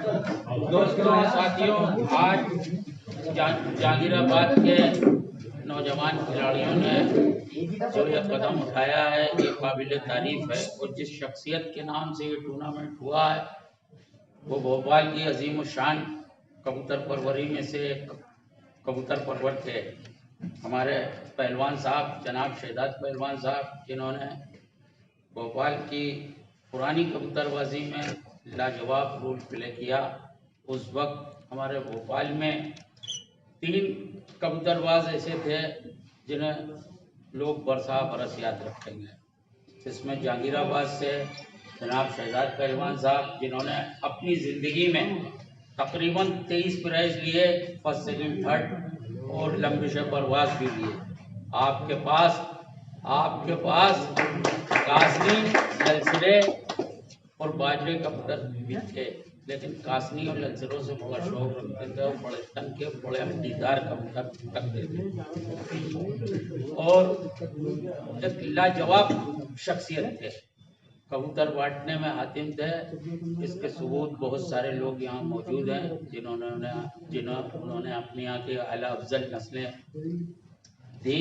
दोस्तों साथियों, आज जहांगीराबाद के नौजवान खिलाड़ियों ने जो ये कदम उठाया है ये काबिल तारीफ है। और जिस शख्सियत के नाम से ये टूर्नामेंट हुआ है वो भोपाल की अजीम शान कबूतर परवरी में से कबूतर परवर थे हमारे पहलवान साहब जनाब शहजाद पहलवान साहब, जिन्होंने भोपाल की पुरानी कबूतरबाजी में लाजवाब रोल प्ले किया। उस वक्त हमारे भोपाल में 3 कबूतरबाज ऐसे थे जिन्हें लोग बरसा बरस याद रखेंगे, जिसमें जहांगीराबाद से जनाब शहजाद पहलवान साहब, जिन्होंने अपनी ज़िंदगी में तकरीबन 23 प्राइज लिए, फर्स्ट सेकंड थर्ड और लंबे परवाज भी लिए। आपके पास कासनी, ललसरे और बाजरे कबूतर भी थे, लेकिन कासनी और ललसरों से बड़ा शौक रखते थे और बड़े तन के बड़े हड्डीदार कबूतर रखते थे और एक लाजवाब शख्सियत थे। कबूतर बांटने में हातिम थे। इसके सबूत बहुत सारे लोग यहाँ मौजूद हैं जिन्होंने अपनी यहाँ की आला अफजल नस्लें दी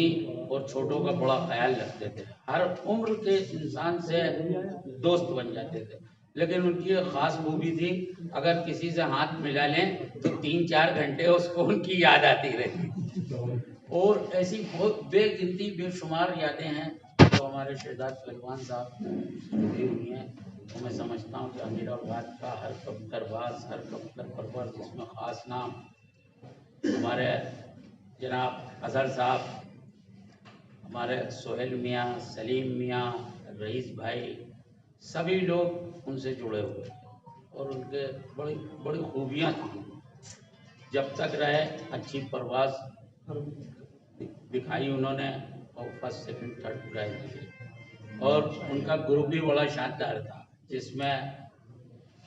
और छोटों का बड़ा ख्याल रखते थे। हर उम्र के इंसान से दोस्त बन जाते थे, लेकिन उनकी एक खास खूबी थी, अगर किसी से हाथ मिला लें तो 3-4 घंटे उसको उनकी याद आती रहती। और ऐसी बहुत बेगिनती बेशुमार यादें हैं जो हमारे शहजाद पहलवान साहब जुड़ी हुई हैं। तो मैं समझता हूँ कि जहांगीराबाद का हर कबूतरबाज, हर कबूतर परवर, जिसमें ख़ास नाम हमारे जनाब अजहर साहब, हमारे सोहेल मियाँ, सलीम मियाँ, रईस भाई, सभी लोग उनसे जुड़े हुए थे और उनके बड़ी बड़ी खूबियाँ थी। जब तक रहे अच्छी परवाज़ दिखाई उन्होंने और फर्स्ट सेकंड थर्ड प्राइज दिए और उनका ग्रुप भी बड़ा शानदार था, जिसमें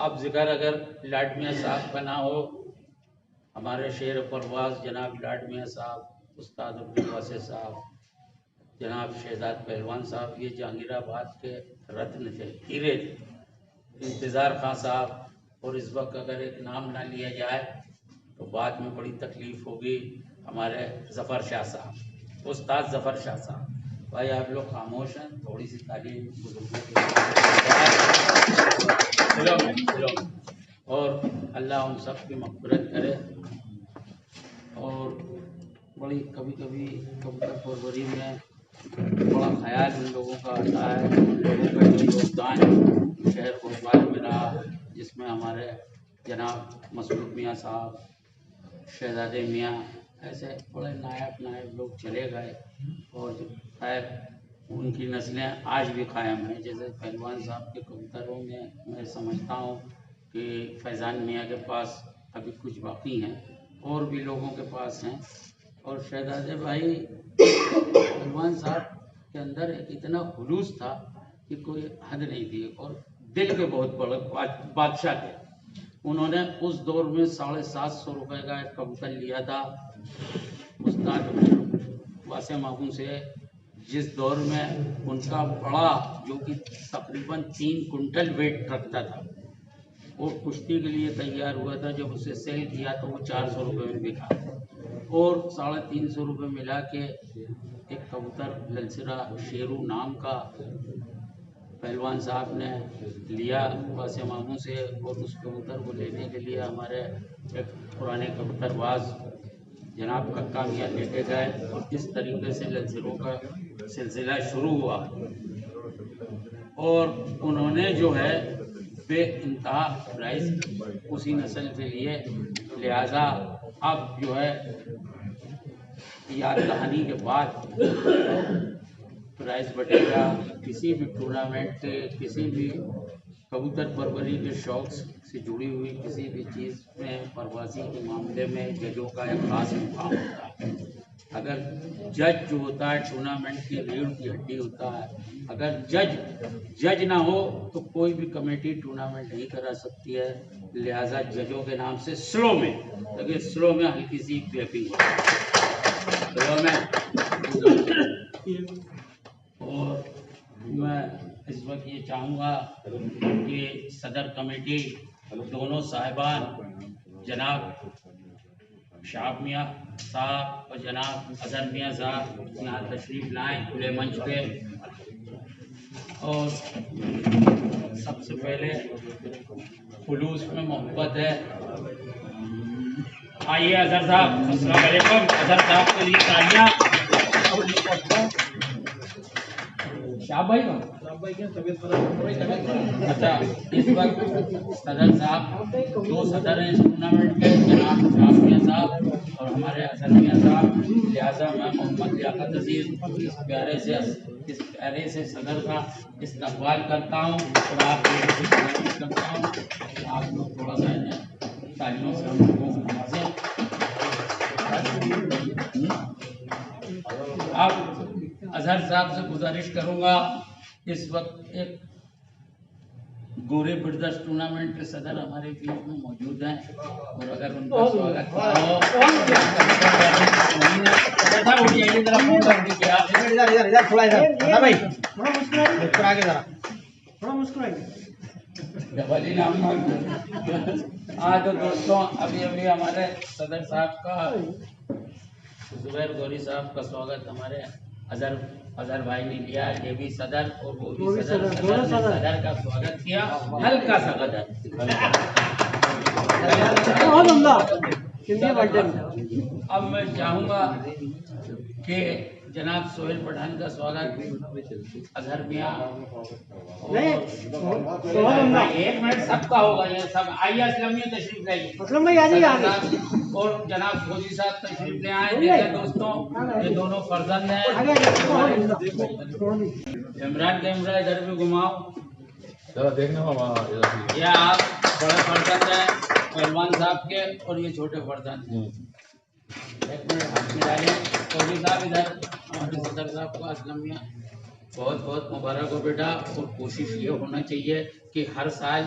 अब जिक्र अगर लाड मियाँ साहब का ना हो, हमारे शेर परवाज़ जनाब लाड मियाँ साहब, उस्ताद अब्दुल वासे साहब, जनाब शहजाद पहलवान साहब, ये जहांगीराबाद के रत्न थे, हीरे थे। इंतज़ार खां साहब, और इस वक्त अगर एक नाम ना लिया जाए तो बाद में बड़ी तकलीफ़ होगी, हमारे ज़फ़र शाह साहब, उस्ताद ज़फ़र शाह साहब। भाई आप लोग खामोश हैं, थोड़ी सी तालीम और अल्लाह उन सब की मग़फ़िरत करे। और बड़ी कभी कभी कबूतर परवरी में बड़ा ख्याल उन लोगों का आता है, उन लोगों का जो योगदान शहर भोपाल में रहा, जिसमें हमारे जनाब मसरूफ मियाँ साहब, शहजादे मियाँ, ऐसे बड़े नायब लोग चले गए और खैर उनकी नस्लें आज भी कायम हैं। जैसे पहलवान साहब के कबूतरों में मैं समझता हूँ कि फैज़ान मियाँ के पास अभी कुछ बाकी हैं और भी लोगों के पास हैं। और शहजादे भाई पहलवान साहब के अंदर एक इतना खुलूस था कि कोई हद नहीं थी और दिल के बहुत बड़े बादशाह थे। उन्होंने उस दौर में 750 रुपये का एक कबूतर लिया था उस्ताद वासे मामू से, जिस दौर में उनका बड़ा जो कि तकरीबन 3 कुंटल वेट रखता था, वो कुश्ती के लिए तैयार हुआ था। जब उसे सेल किया तो वो 400 रुपये में बिका और 350 रुपये मिला के एक कबूतर ललसरा शेरू नाम का पहलवान साहब ने लिया वासे मामू से। और उस कबूतर को लेने के लिए हमारे एक पुराने कबूतरबाज जनाब कक्का मियाँ लेके गए और इस तरीके से ललसरों का सिलसिला शुरू हुआ और उन्होंने जो है बेइंतहा प्राइज उसी नस्ल से लिए। लिहाजा अब जो है याद दहानी के बाद प्राइज बटेगा। किसी भी टूर्नामेंट के, किसी भी कबूतर परवरी के शौक से जुड़ी हुई किसी भी चीज़ में, परवासी के मामले में जजों का एक खास मुकाम होता है। अगर जज जो होता है टूर्नामेंट की रीढ़ की हड्डी होता है, अगर जज ना हो तो कोई भी कमेटी टूर्नामेंट नहीं करा सकती है। लिहाजा जजों के नाम से स्लो में हल्की सी ब्रेकिंग होती है। और मैं इस वक्त ये चाहूँगा कि सदर कमेटी दोनों साहिबान जनाब शाह मियाँ साहब और जनाब अजहर मियाँ साहब यहाँ तशरीफ लाएं खुले मंच पे। और सबसे पहले खुलूस में मोहब्बत है। आइए अजहर साहब, अस्सलाम वालेकुम। अजहर साहब के लिए तालियां। शाह भाई की तबीयत अच्छा, इस वक्त सदर साहब, दो सदर हैं इस टूर्नामेंट के, जनाब शाह मियाँ साहब और हमारे अजहर मियाँ साहब। लिहाजा मैं मोहम्मद लियाकत अजीज इस प्यारे से सदर का इस्तकबाल करता हूँ और आप करता हूँ। आप लोग थोड़ा सा तालियों से हम लोगों को नवाजें। अब अजहर साहब से गुजारिश करूंगा, इस वक्त एक गोरे ब्रदर्स टूर्नामेंट के सदर हमारे बीच में मौजूद हैं और अगर उनका स्वागत हो हाँ। तो दोस्तों, अभी हमारे सदर साहब का, जुबैर गौरी साहब का स्वागत हमारे अजहर भाई ने किया। ये भी सदर और वो भी सदर का स्वागत किया। हल्का सा कदर। अब मैं चाहूंगा कि जनाब सोहेल पठान का स्वागत अजहर मियाँ एक मिनट सबका होगा। ये सब आइए, असलम मियाँ तशरीफ लाइए। और जनाब फौजी साहब तशरीफ ले आए। देखिए दोस्तों, ये दोनों फर्जंद हैं। इमरान कैमरा इधर भी घुमाओ, देखना ये आप बड़े फर्जंद हैं पहलवान साहब के और ये छोटे फर्जंद हैं। एक मिनट हाथ में डालें। फौजी साहब इधर, हमारे सदर साहब को असलम मियाँ बहुत बहुत मुबारक हो बेटा। और कोशिश ये होना चाहिए कि हर साल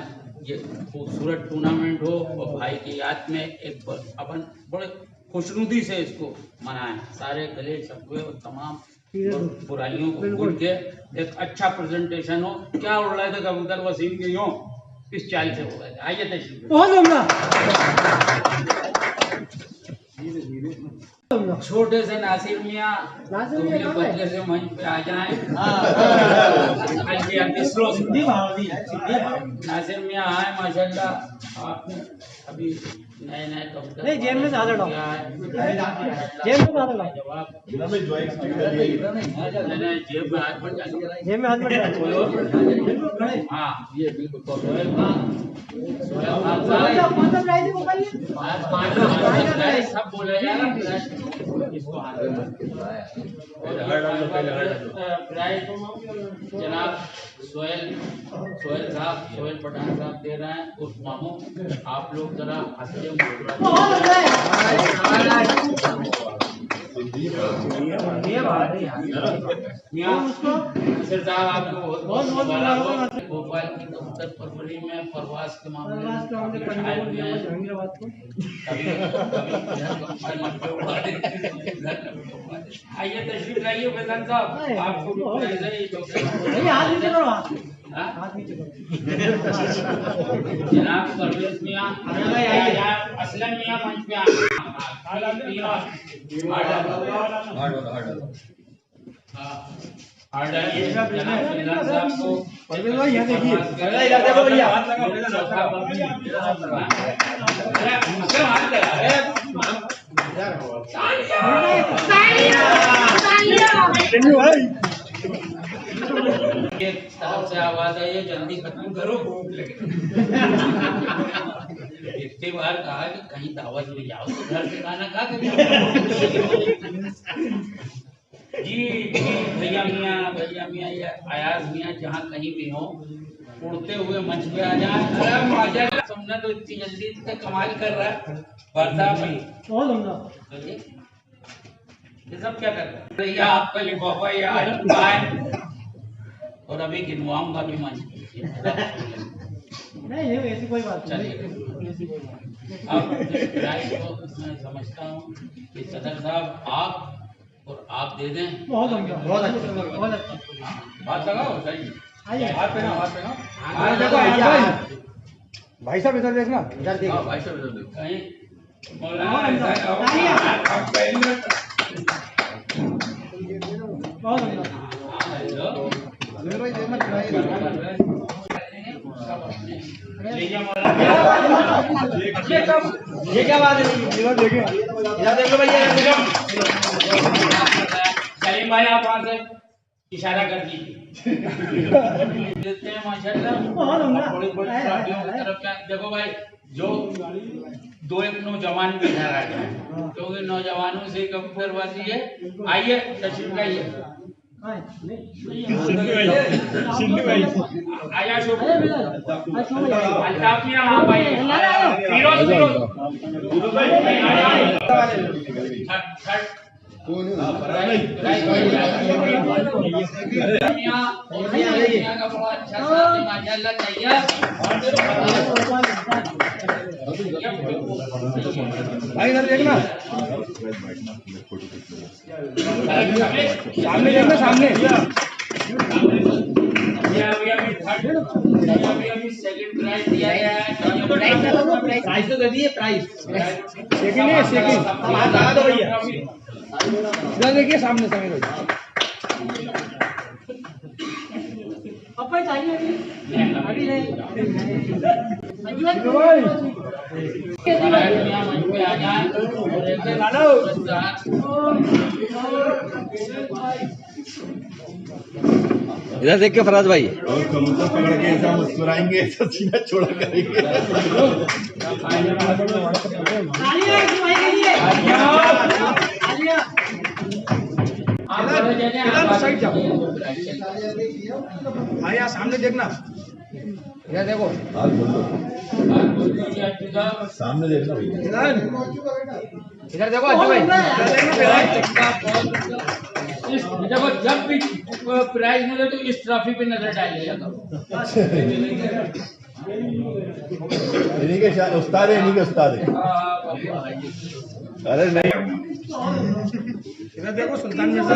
ये खूबसूरत टूर्नामेंट हो और भाई की याद में एक अपन बड़े खुशनुदी से इसको मनाएं। सारे गले शकवे और तमाम बुराइयों को भूल के एक अच्छा प्रेजेंटेशन हो। क्या उड़ रहे थे कबूतर वसीम के यूं इस चाल से हो गए। आइए तशरीफ। छोटे से नासिर मियाँ बच्चे से मंच पे आ जाएं। नासिर मियाँ आए माशाल्लाह। आपने अभी नए कबूतर जेब में ज्यादा जवाब जेब में हाथ बढ़ हाँ, ये बिल्कुल सब बोला जाएगा। जनाब सोहेल साहब, सोहेल पठान साहब दे रहे हैं उस मामू। आप लोग जरा हंसते साहब, आपको बहुत भोपाल की कबूतर परवरी में प्रवास के मामले में आइए तशरीफ लाइए फैजान साहब। आपको जनाब परवेज मियाँ, असलम मियाँ मंच पे जनाब फैजान साहब को एक तरफ से आवाज आई है, जल्दी खत्म करो, भूख लगे। इतनी बार कहा कि कहीं दावत में जाओ तो घर से खाना खा के जी भैया मियाँ या अयाज मियाँ जहाँ कहीं भी हो, उड़ते हुए मंच पे आ जाए। अरे माशाल्लाह, तुमने तो इतनी जल्दी इतने कमाल कर रहा है। ये सब क्या कर रहे हैं? आपका लिफाफा यार और अभी गिनवाऊंगा भी मंच। नहीं ऐसी कोई बात चलिए, अब मैं समझता हूँ कि सदर साहब आप और आप दे दें। बहुत अच्छा। बात लगाओ सही। आइए, हाथ पे ना। भाई साहब इधर देखना, इधर देखो। भाई साहब इधर देखो कहीं ये क्या बात है? इधर देखें, इधर देख लो भैया। सलीम भाई आप वहां से इशारा कर दीजिए देते हैं माशाल्लाह। थोड़ी बड़ी शादियों की तरफ क्या देखो भाई, जो दो एक नौजवान भी इधर आ गए क्योंकि नौजवानों से कम करवाती है। आइए तशरीफ लाइए आया शुभ अल्ताफ मियां आप आइए। फिरोज का बड़ा अच्छा साथी माशाल्लाह तैयार। भाई इधर देखना, सामने देखना, सामने। अभी सेकंड प्राइज दिया गया है। प्राइस तो दे दिए, प्राइस सेकंड है, सेकंड लगा दो भैया। इधर देखिए सामने, सामने पापा चाहिए अभी नहीं भाई इधर देख के फराज भाई और कबूतर पकड़ के ऐसा मुस्कुराएंगे, ऐसा सीना चौड़ा करेंगे। भाई यहाँ सामने देखना, इधर देखो, सामने देखना भैया, इधर देखो अज्जू भाई, देखो जब भी प्राइज मिले तो इस ट्रॉफी पे नजर डालिएगा। इन्हीं के उस्ताद है, इन्हीं के उस्ताद है। अरे नहीं, इधर देखो सुल्तान मिर्जा,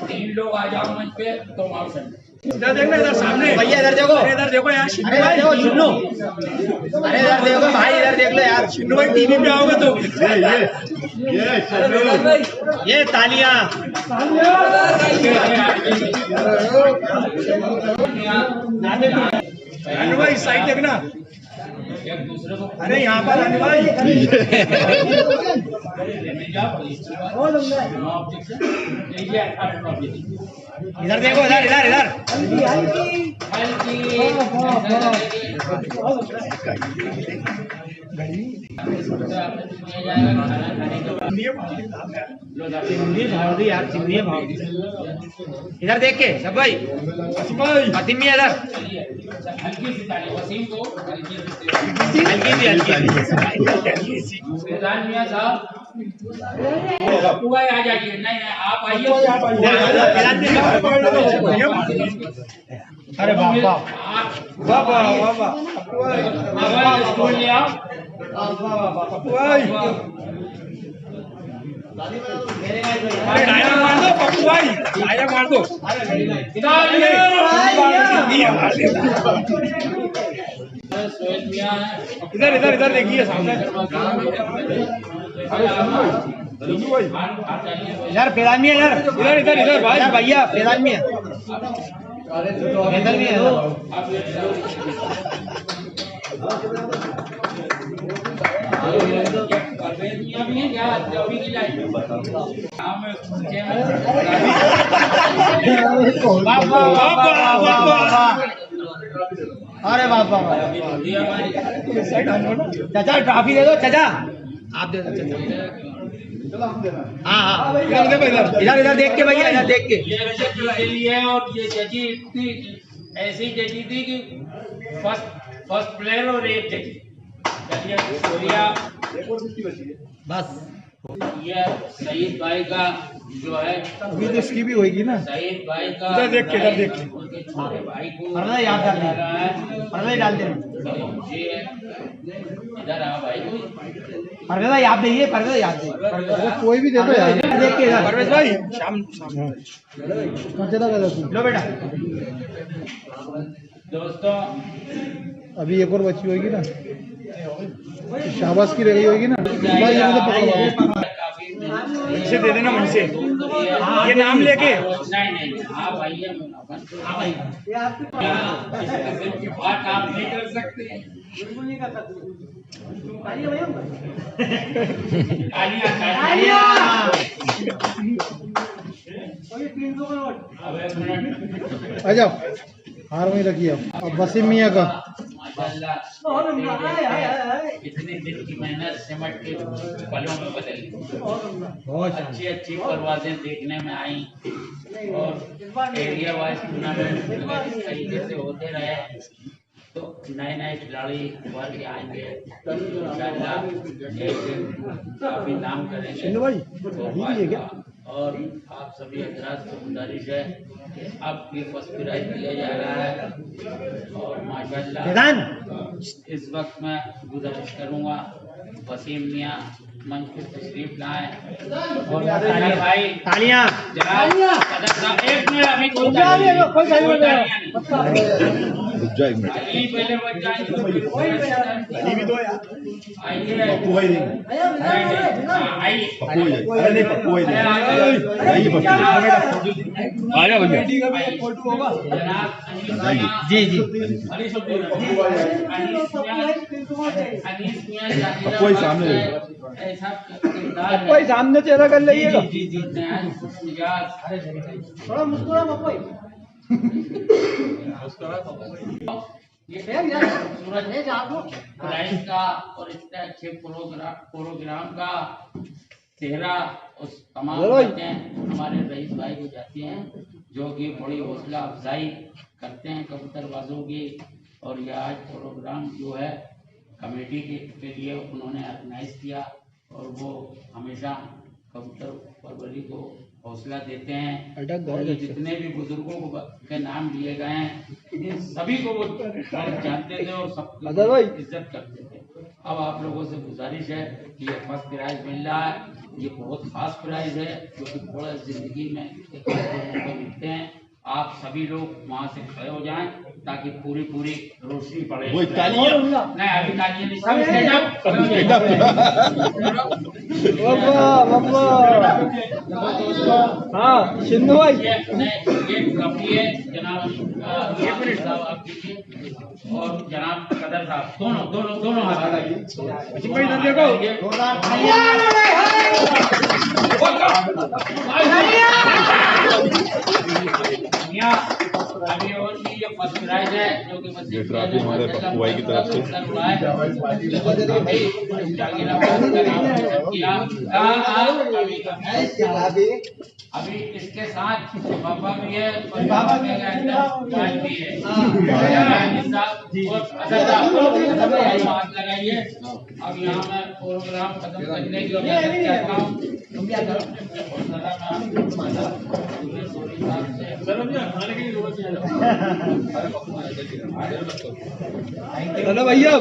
3 लोग आ जाओ मंच पे तो ऑप्शन। इधर देखना, इधर सामने भैया, इधर देखो, इधर देखो यार, शिन्नू भाई देखो, शिन्नू, अरे इधर देखो भाई, इधर देख लो यार, शिन्नू भाई टीवी पे आओगे तो ये तालियां। रानू भाई साइड देखना, एक दूसरे को अरे यहाँ पर रानू भाई, इधर देखो, इधर इधर इधर यार, इधर देख के सब भाई, फातिम भी इधर, हल्की सी ताली वसीम को हल्की सी फैजान मियां साहब आ जाइए। नहीं आप आइए, अरे बाबा बाबा बाबा स्कूल ले आओ। डायलॉग मार दो पप्पू भाई, डायलॉग मार दो। सोहेल मियां इधर इधर इधर देखिए सामने, यार फैजान मियां, यार इधर इधर इधर भाई, यार भैया फैजान मियां इधर भी है। भी है क्या अभी की लाइफ अरे बाबा चाचा ट्रॉफी दे दो, चाचा आप दे दो चाचा। हाँ हाँ इधर इधर इधर देख के भैया, इधर देख के। ये लिए और ये जजी इतनी ऐसी जजी थी कि फर्स्ट प्लेयर और एक जजी बस ये सईद भाई का जो है, अभी तो इसकी भी होगी ना, सईद भाई का इधर देख के, इधर देख के उनके छोटे भाई को याद कर रहा है। डाल दे, इधर आ भाई, परवेज याद दीजिए, परवेज याद दे, कोई भी देखो यार, देख के परवेज भाई शाम लो बेटा। दोस्तों अभी एक और बच्ची होगी ना। शाबाश की रह गई होगी ना भाई, यहाँ से पकड़वा इसे दे देना मन से, ये नाम लेके। नहीं आप आइए, बात आप नहीं कर सकते। आ जाओ, हार वहीं रखिए अब वसीम मियाँ का। इतनी दिन की मेहनत सिमट के पलों में बदल गई। अच्छी अच्छी परवाजें देखने में आई और एरिया वाइज टूर्नामेंट अगर इस तरीके से होते रहे तो नए नए खिलाड़ी उभर के आएंगे, इंशाल्लाह एक दिन काफी नाम करेंगे। और आप सभी हजरात से गुजारिश है कि अब ये फर्स्ट प्राइज दिया जा रहा है और माशाल्लाह इस वक्त मैं गुजारिश करूंगा वसीम मियाँ मंच पे तशरीफ लाएं और भाई तालियां। जनाब सदर साहब एक मिनट अभी कोई यहीं पहले बच जाएंगे तो फिर भी तो यार आइए पप्पू भाई देंगे आइए पप्पू भाई अरे नहीं पप्पू भाई देंगे आइए पप्पू आ जाओ भैया। जनाब जी जी अनीस मियाँ पप्पू भाई सामने ऐसा किरदार है भाई सामने चेहरा कर लीजिएगा। थोड़ा मुस्कुरा पप्पू। प्राइज का और इतने अच्छे प्रोग्राम का चेहरा उस तमाम बच्चे हमारे रईस भाई को जाते हैं जो कि बड़ी हौसला अफजाई करते हैं कबूतरबाजों की। और ये आज प्रोग्राम जो है कमेटी के लिए उन्होंने ऑर्गेनाइज किया और वो हमेशा कबूतर परवरी को हौसला देते हैं। और ये जितने भी बुजुर्गों को के नाम लिए गए हैं इन सभी को वो जानते थे और सबको इज्जत करते थे। अब आप लोगों से गुजारिश है कि ये फर्स्ट प्राइज मिल रहा है, ये बहुत खास प्राइज है क्योंकि थोड़ा जिंदगी में एक मौके मिलते हैं। आप सभी लोग वहाँ से खड़े हो जाएं ताकि पूरी रोशनी पड़े। वो तालियां नहीं अभी तालियां नहीं, हाँ शिन्नू भाई ये ट्रॉफी है जनाब साहब आप दीजिए और जनाब सदर साहब दोनों हाथ लगाइए। भाई इधर देखो। अभी और भी ये फर्स्ट प्राइज है जो कि ये ट्रॉफी हमारे पप्पू भाई की तरफ से अभी इसके साथ पापा भी है और पापा भी है हाथ लगाइए। अब यहाँ मैं प्रोग्राम खत्म करने की इजाजत चाहता हूँ। चलो भैया।